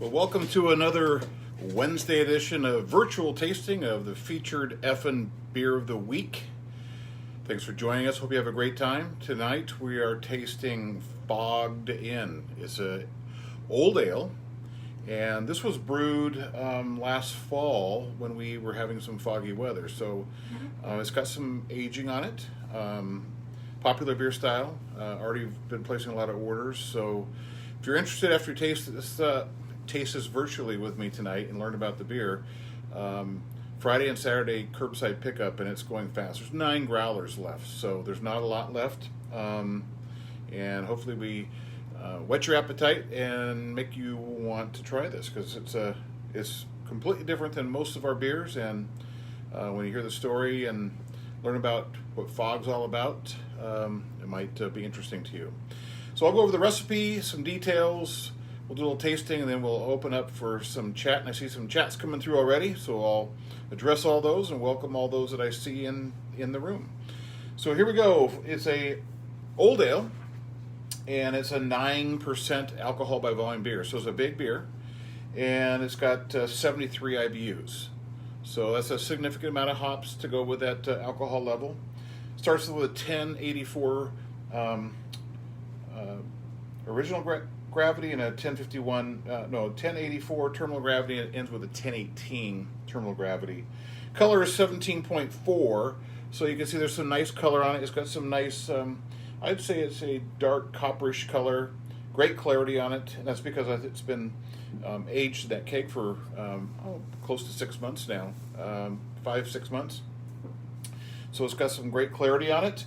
Well, welcome to another Wednesday edition of virtual tasting of the featured Effin Beer of the Week. Thanks for joining us. Hope you have a great time. Tonight we are tasting Fogged In. It's a old ale, and this was brewed last fall when we were having some foggy weather. So it's got some aging on it. Popular beer style. Already been placing a lot of orders. So if you're interested after you taste this virtually with me tonight and learn about the beer, Friday and Saturday curbside pickup, and it's going fast. There's 9 growlers left, so there's not a lot left. And hopefully we whet your appetite and make you want to try this, because it's completely different than most of our beers. And when you hear the story and learn about what Fogg's all about, it might be interesting to you. So I'll go over the recipe, some details. We'll do a little tasting, and then we'll open up for some chat. And I see some chats coming through already, so I'll address all those and welcome all those that I see in the room. So here we go. It's a old ale, and it's a 9% alcohol by volume beer. So it's a big beer, and it's got 73 IBUs. So that's a significant amount of hops to go with that alcohol level. Starts with a 1084 original gravity and a 1084 terminal gravity, and it ends with a 1018 terminal gravity. Color is 17.4, so you can see there's some nice color on it. It's got some nice, I'd say it's a dark copperish color, great clarity on it, and that's because it's been aged in that keg for close to 6 months now, 5-6 months. So it's got some great clarity on it.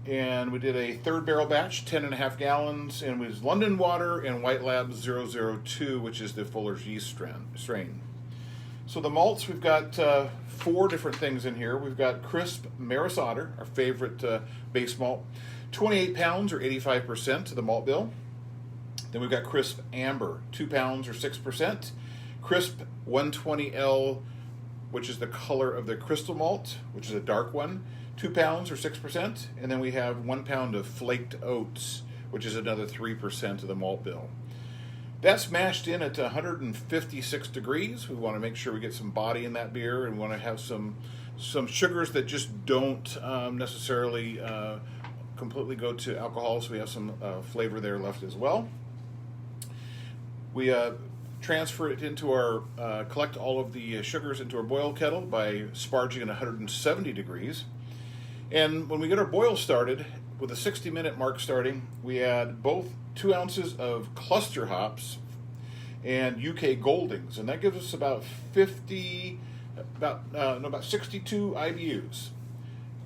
And we did a third barrel batch, 10.5 gallons, and it was London water and White Lab 002, which is the Fuller's yeast strain. So the malts, we've got 4 different things in here. We've got crisp Maris Otter, our favorite base malt, 28 pounds or 85% to the malt bill. Then we've got crisp Amber, 2 pounds or 6%. Crisp 120L, which is the color of the crystal malt, which is a dark one, 2 pounds or 6%, and then we have 1 pound of flaked oats, which is another 3% of the malt bill. That's mashed in at 156 degrees. We want to make sure we get some body in that beer, and we want to have some sugars that just don't necessarily completely go to alcohol, so we have some flavor there left as well. We transfer it into our, collect all of the sugars into our boil kettle by sparging at 170 degrees. And when we get our boil started, with a 60-minute mark starting, we add both 2 ounces of cluster hops and UK Goldings, and that gives us about 62 IBUs.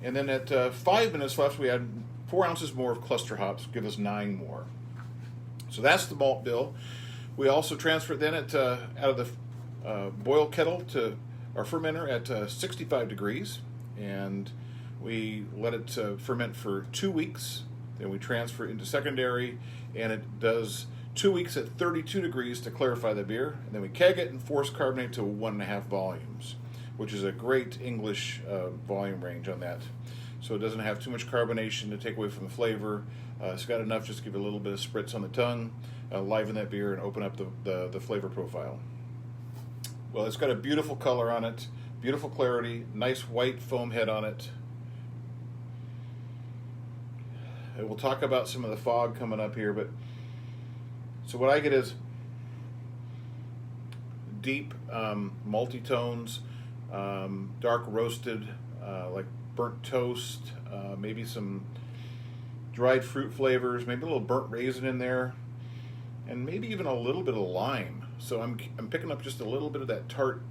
And then at 5 minutes left, we add 4 ounces more of cluster hops, give us 9 more. So that's the malt bill. We also transfer it then out of the boil kettle to our fermenter at 65 degrees, and we let it ferment for 2 weeks. Then we transfer it into secondary, and it does 2 weeks at 32 degrees to clarify the beer. And then we keg it and force carbonate to 1.5 volumes, which is a great English volume range on that. So it doesn't have too much carbonation to take away from the flavor. It's got enough just to give it a little bit of spritz on the tongue, liven that beer, and open up the flavor profile. Well, it's got a beautiful color on it, beautiful clarity, nice white foam head on it. And we'll talk about some of the fog coming up here, but so what I get is deep malty tones, dark roasted, like burnt toast, maybe some dried fruit flavors, maybe a little burnt raisin in there, and maybe even a little bit of lime. So I'm picking up just a little bit of that tart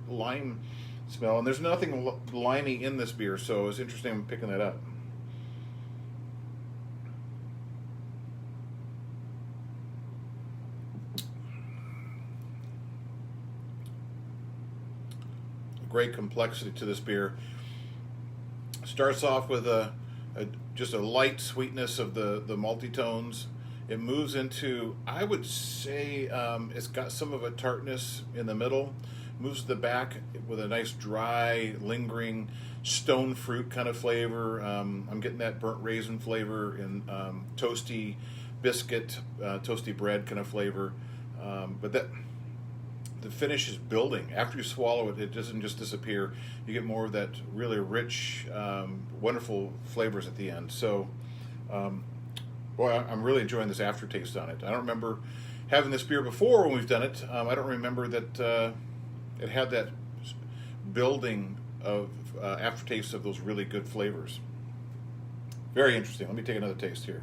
lime smell, and there's nothing limey in this beer, so it's interesting I'm picking that up. Great complexity to this beer. Starts off with just a light sweetness of the malty tones. It moves into, I would say, it's got some of a tartness in the middle. Moves to the back with a nice dry, lingering stone fruit kind of flavor. I'm getting that burnt raisin flavor and toasty biscuit, toasty bread kind of flavor. But the finish is building. After you swallow it, it doesn't just disappear. You get more of that really rich, wonderful flavors at the end. So, boy, I'm really enjoying this aftertaste on it. I don't remember having this beer before when we've done it. I don't remember that it had that building of aftertaste of those really good flavors. Very interesting. Let me take another taste here.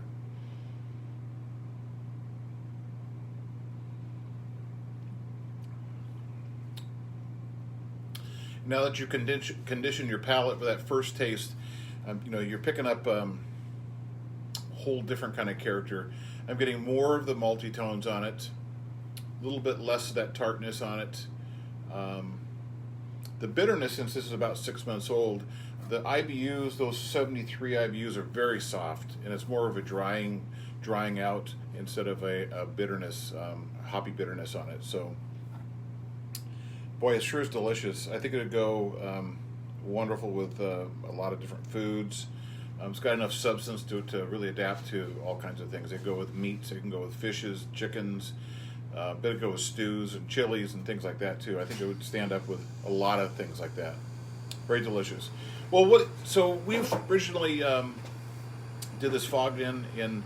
Now that you condition your palate for that first taste, you're picking up a whole different kind of character. I'm getting more of the malty tones on it, a little bit less of that tartness on it. The bitterness, since this is about 6 months old, the IBUs, those 73 IBUs, are very soft, and it's more of a drying out instead of a bitterness, hoppy bitterness on it. So, boy, it sure is delicious. I think it would go wonderful with a lot of different foods. It's got enough substance to really adapt to all kinds of things. They go with meats, it can go with fishes, chickens, but it go with stews and chilies and things like that too. I think it would stand up with a lot of things like that. Very delicious. Well, so we've originally did this fogged in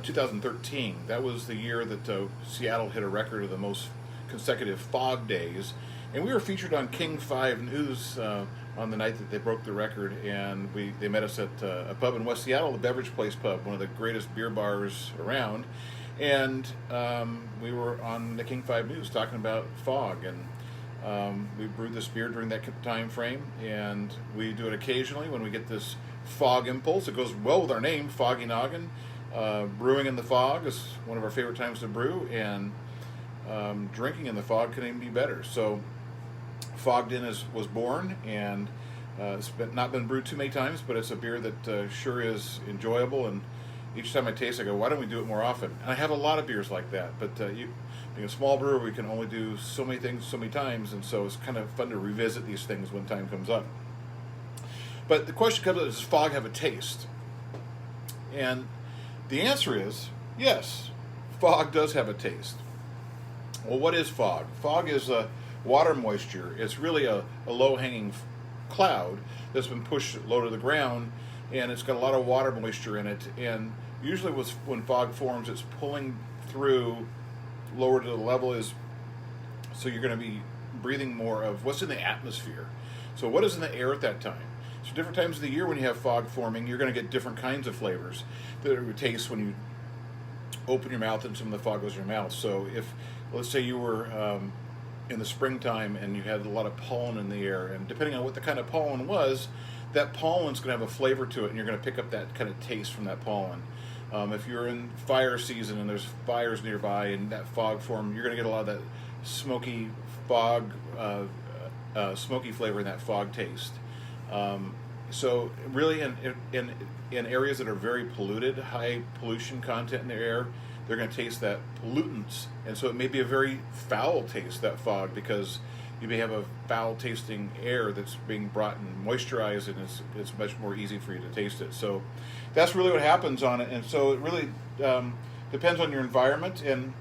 2013. That was the year that Seattle hit a record of the most consecutive fog days. And we were featured on King 5 News on the night that they broke the record, and they met us at a pub in West Seattle, the Beverage Place Pub, one of the greatest beer bars around. And we were on the King 5 News talking about fog, and we brewed this beer during that time frame, and we do it occasionally when we get this fog impulse. It goes well with our name, Foggy Noggin. Brewing in the fog is one of our favorite times to brew, and drinking in the fog can even be better. So Fogged In was born, and it's not been brewed too many times, but it's a beer that sure is enjoyable, and each time I taste it, I go, why don't we do it more often? And I have a lot of beers like that, but being a small brewer, we can only do so many things so many times, and so it's kind of fun to revisit these things when time comes up. But the question comes up, does fog have a taste? And the answer is yes, fog does have a taste. Well, what is fog? Fog is water moisture. It's really a low-hanging cloud that's been pushed low to the ground, and it's got a lot of water moisture in it. And usually when fog forms, it's pulling through lower to the level is, so you're going to be breathing more of what's in the atmosphere. So what is in the air at that time? So different times of the year when you have fog forming, you're going to get different kinds of flavors that you taste when you open your mouth and some of the fog goes in your mouth. So if, let's say you were in the springtime and you had a lot of pollen in the air, and depending on what the kind of pollen was, that pollen's going to have a flavor to it, and you're going to pick up that kind of taste from that pollen. If you're in fire season and there's fires nearby and that fog form, you're going to get a lot of that smoky fog, smoky flavor in that fog taste. So really in areas that are very polluted, high pollution content in the air, they're going to taste that pollutants, and so it may be a very foul taste, that fog, because you may have a foul tasting air that's being brought and moisturized, and it's much more easy for you to taste it. So that's really what happens on it, and so it really depends on your environment, and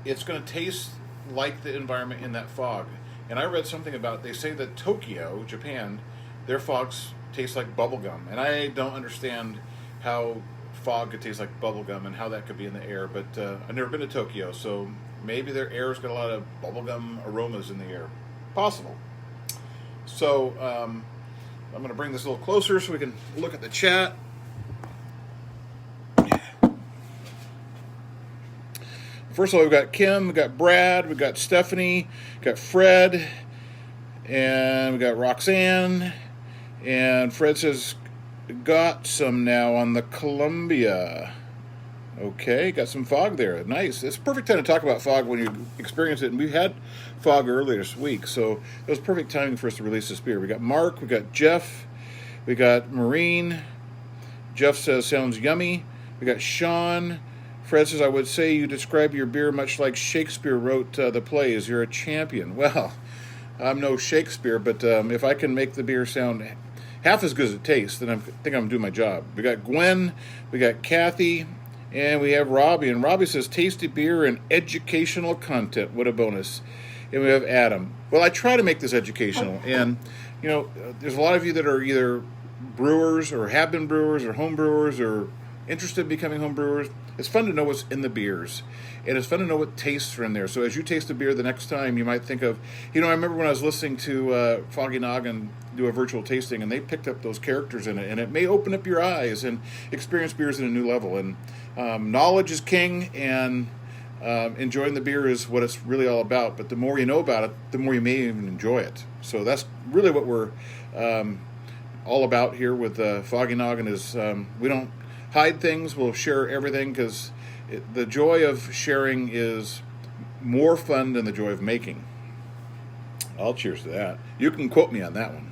it's going to taste like the environment in that fog. And I read something about, they say that Tokyo, Japan, their fogs taste like bubblegum, and I don't understand how fog could taste like bubblegum and how that could be in the air, but I've never been to Tokyo, so maybe their air's got a lot of bubblegum aromas in the air. Possible. So I'm going to bring this a little closer so we can look at the chat. First of all, we've got Kim, we've got Brad, we've got Stephanie, we've got Fred, and we've got Roxanne, and Fred says, got some now on the Columbia. Okay, got some fog there. Nice. It's a perfect time to talk about fog when you experience it. And we had fog earlier this week, so it was perfect timing for us to release this beer. We got Mark, we got Jeff, we got Maureen. Jeff says, sounds yummy. We got Sean. Fred says, I would say you describe your beer much like Shakespeare wrote the plays. You're a champion. Well, I'm no Shakespeare, but if I can make the beer sound half as good as it tastes, then I think I'm doing my job. We got Gwen, we got Kathy, And we have Robbie, and Robbie says tasty beer and educational content. What a bonus. And we have Adam. Well, I try to make this educational, and there's a lot of you that are either brewers or have been brewers or home brewers or interested in becoming home brewers. It's fun to know what's in the beers, and it's fun to know what tastes are in there. So as you taste a beer the next time, you might think of, I remember when I was listening to Foggy Noggin do a virtual tasting, and they picked up those characters in it, and it may open up your eyes and experience beers at a new level. And knowledge is king, and enjoying the beer is what it's really all about. But the more you know about it, the more you may even enjoy it. So that's really what we're all about here with Foggy Noggin is we don't hide things. We'll share everything because the joy of sharing is more fun than the joy of making. I'll cheers to that. You can quote me on that one.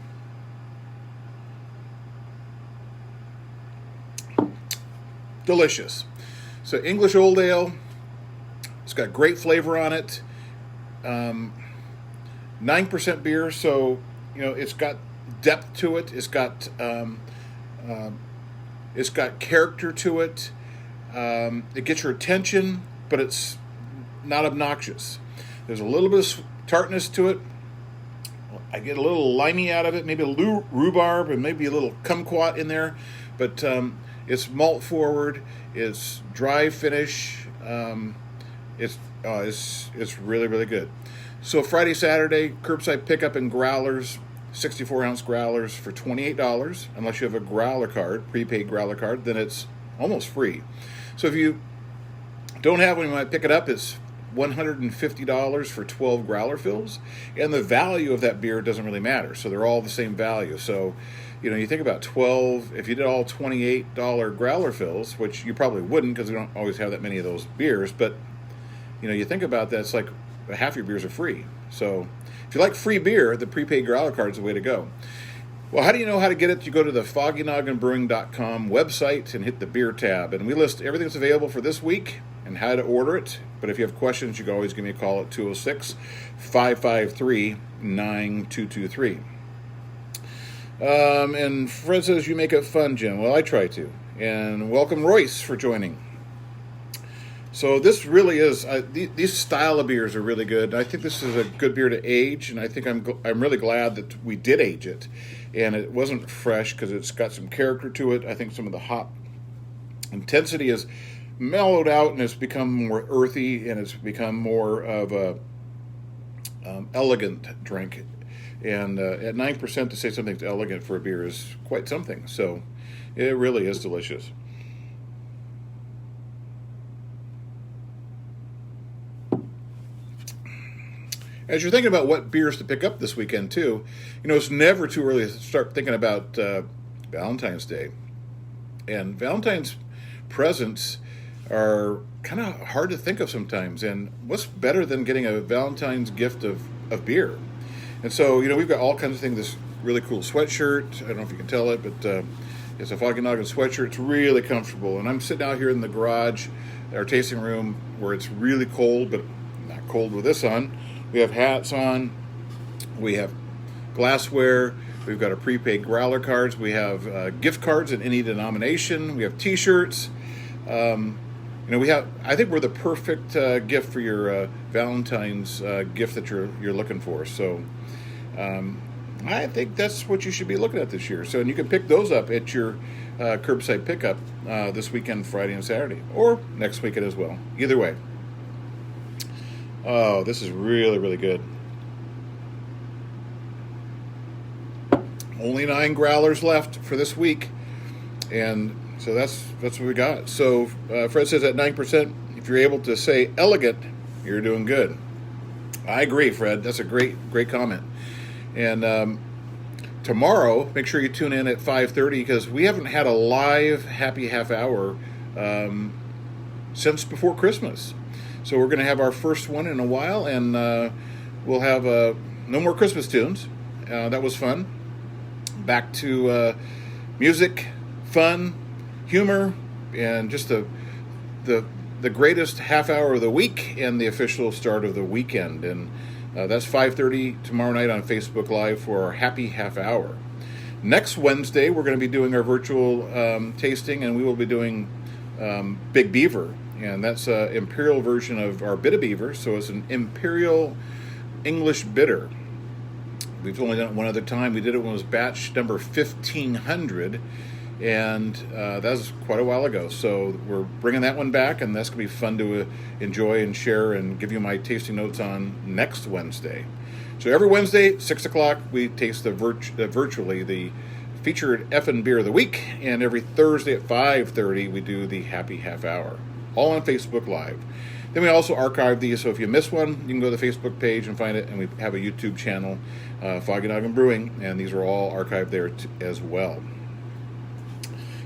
Delicious. So English Old Ale. It's got great flavor on it. 9% beer, so it's got depth to it. It's got character to it. It gets your attention, but it's not obnoxious. There's a little bit of tartness to it. I get a little limey out of it, maybe a little rhubarb and maybe a little kumquat in there, but it's malt forward. It's dry finish. It's really, really good. So Friday, Saturday, curbside pickup in growlers, 64-ounce growlers for $28. Unless you have a growler card, prepaid growler card, then it's almost free. So if you don't have one, you might pick it up. It's $150 for 12 growler fills, and the value of that beer doesn't really matter. So they're all the same value. So you think about 12. If you did all $28 growler fills, which you probably wouldn't because we don't always have that many of those beers, but you think about that, it's like half your beers are free. So if you like free beer, the prepaid growler card is the way to go. Well, how do you know how to get it? You go to the foggynogginbrewing.com website and hit the beer tab, and we list everything that's available for this week and how to order it. But if you have questions, you can always give me a call at 206-553-9223. And Fred says, you make it fun, Jim. Well, I try to. And welcome, Royce, for joining. So this really is, these style of beers are really good. I think this is a good beer to age, and I think I'm really glad that we did age it. And it wasn't fresh because it's got some character to it. I think some of the hop intensity is mellowed out, and it's become more earthy, and it's become more of a elegant drink. And at 9% to say something's elegant for a beer is quite something. So it really is delicious. As you're thinking about what beers to pick up this weekend, too, it's never too early to start thinking about Valentine's Day. And Valentine's presents are kind of hard to think of sometimes. And what's better than getting a Valentine's gift of beer? And so, we've got all kinds of things. This really cool sweatshirt. I don't know if you can tell it, but it's a Foggy Noggin sweatshirt. It's really comfortable. And I'm sitting out here in the garage, our tasting room, where it's really cold, but not cold with this on. We have hats on, we have glassware, we've got our prepaid growler cards, we have gift cards in any denomination, we have t-shirts. I think we're the perfect gift for your Valentine's gift that you're looking for. So I think that's what you should be looking at this year. So, and you can pick those up at your curbside pickup this weekend, Friday and Saturday, or next weekend as well. Either way. Oh, this is really, really good. Only 9 growlers left for this week, and so that's what we got. So Fred says at 9%, if you're able to say elegant, you're doing good. I agree, Fred. That's a great comment. And tomorrow, make sure you tune in at 5:30 because we haven't had a live happy half hour since before Christmas. So we're going to have our first one in a while, and we'll have no more Christmas tunes. That was fun. Back to music, fun, humor, and just the greatest half hour of the week and the official start of the weekend. And that's 5:30 tomorrow night on Facebook Live for our happy half hour. Next Wednesday, we're going to be doing our virtual tasting, and we will be doing Big Beaver, and that's an imperial version of our Bitter-Beaver, so it's an imperial English bitter. We've only done it one other time. We did it when it was batch number 1500, and that was quite a while ago. So we're bringing that one back, and that's going to be fun to enjoy and share and give you my tasting notes on next Wednesday. So every Wednesday, 6 o'clock, we taste virtually the featured effin' beer of the week, and every Thursday at 5:30, we do the Happy Half Hour, all on Facebook Live. Then we also archive these, so if you miss one, you can go to the Facebook page and find it, and we have a YouTube channel, Foggy Noggin Brewing, and these are all archived there as well.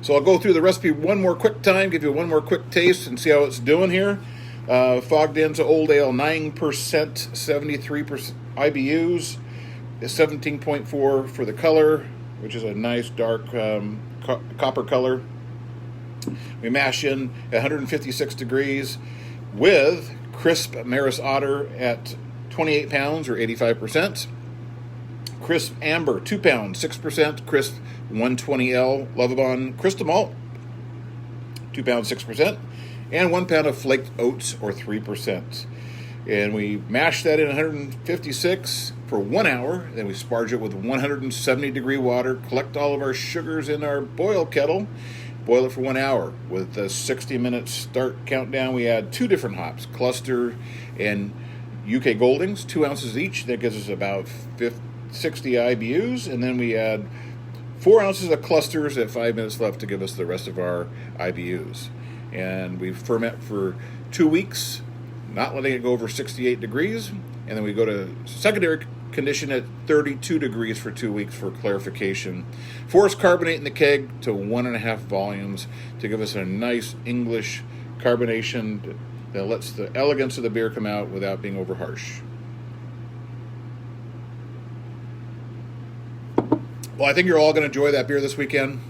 So I'll go through the recipe one more quick time, give you one more quick taste, and see how it's doing here. Fogdenza Old Ale, 9%, 73% IBUs, 17.4 for the color, which is a nice dark copper color. We mash in at 156 degrees with crisp Maris Otter at 28 pounds or 85%. Crisp Amber, 2 pounds, 6%. Crisp 120L Lovibond Crystal Malt, 2 pounds, 6%. And 1 pound of flaked oats or 3%. And we mash that in 156 for 1 hour. Then we sparge it with 170 degree water, collect all of our sugars in our boil kettle, boil it for 1 hour. With a 60-minute start countdown, we add 2 different hops, Cluster and UK Goldings, 2 ounces each. That gives us about 60 IBUs. And then we add 4 ounces of Clusters at 5 minutes left to give us the rest of our IBUs. And we ferment for 2 weeks, not letting it go over 68 degrees. And then we go to secondary condition at 32 degrees for 2 weeks for clarification. Force carbonate in the keg to 1.5 volumes to give us a nice English carbonation that lets the elegance of the beer come out without being over harsh. Well, I think you're all going to enjoy that beer this weekend.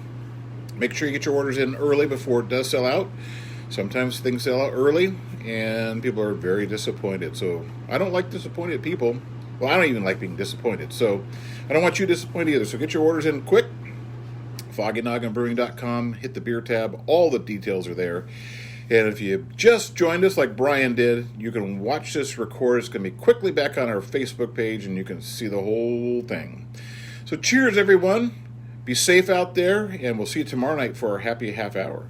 Make sure you get your orders in early before it does sell out. Sometimes things sell out early, and people are very disappointed. So I don't like disappointed people. Well, I don't even like being disappointed. So I don't want you disappointed either. So get your orders in quick. FoggyNogginBrewing.com. Hit the beer tab. All the details are there. And if you just joined us like Brian did, you can watch this record. It's going to be quickly back on our Facebook page, and you can see the whole thing. So cheers, everyone. Be safe out there, and we'll see you tomorrow night for our Happy Half Hour.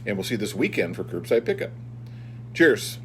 And we'll see you this weekend for Curbside Pickup. Cheers.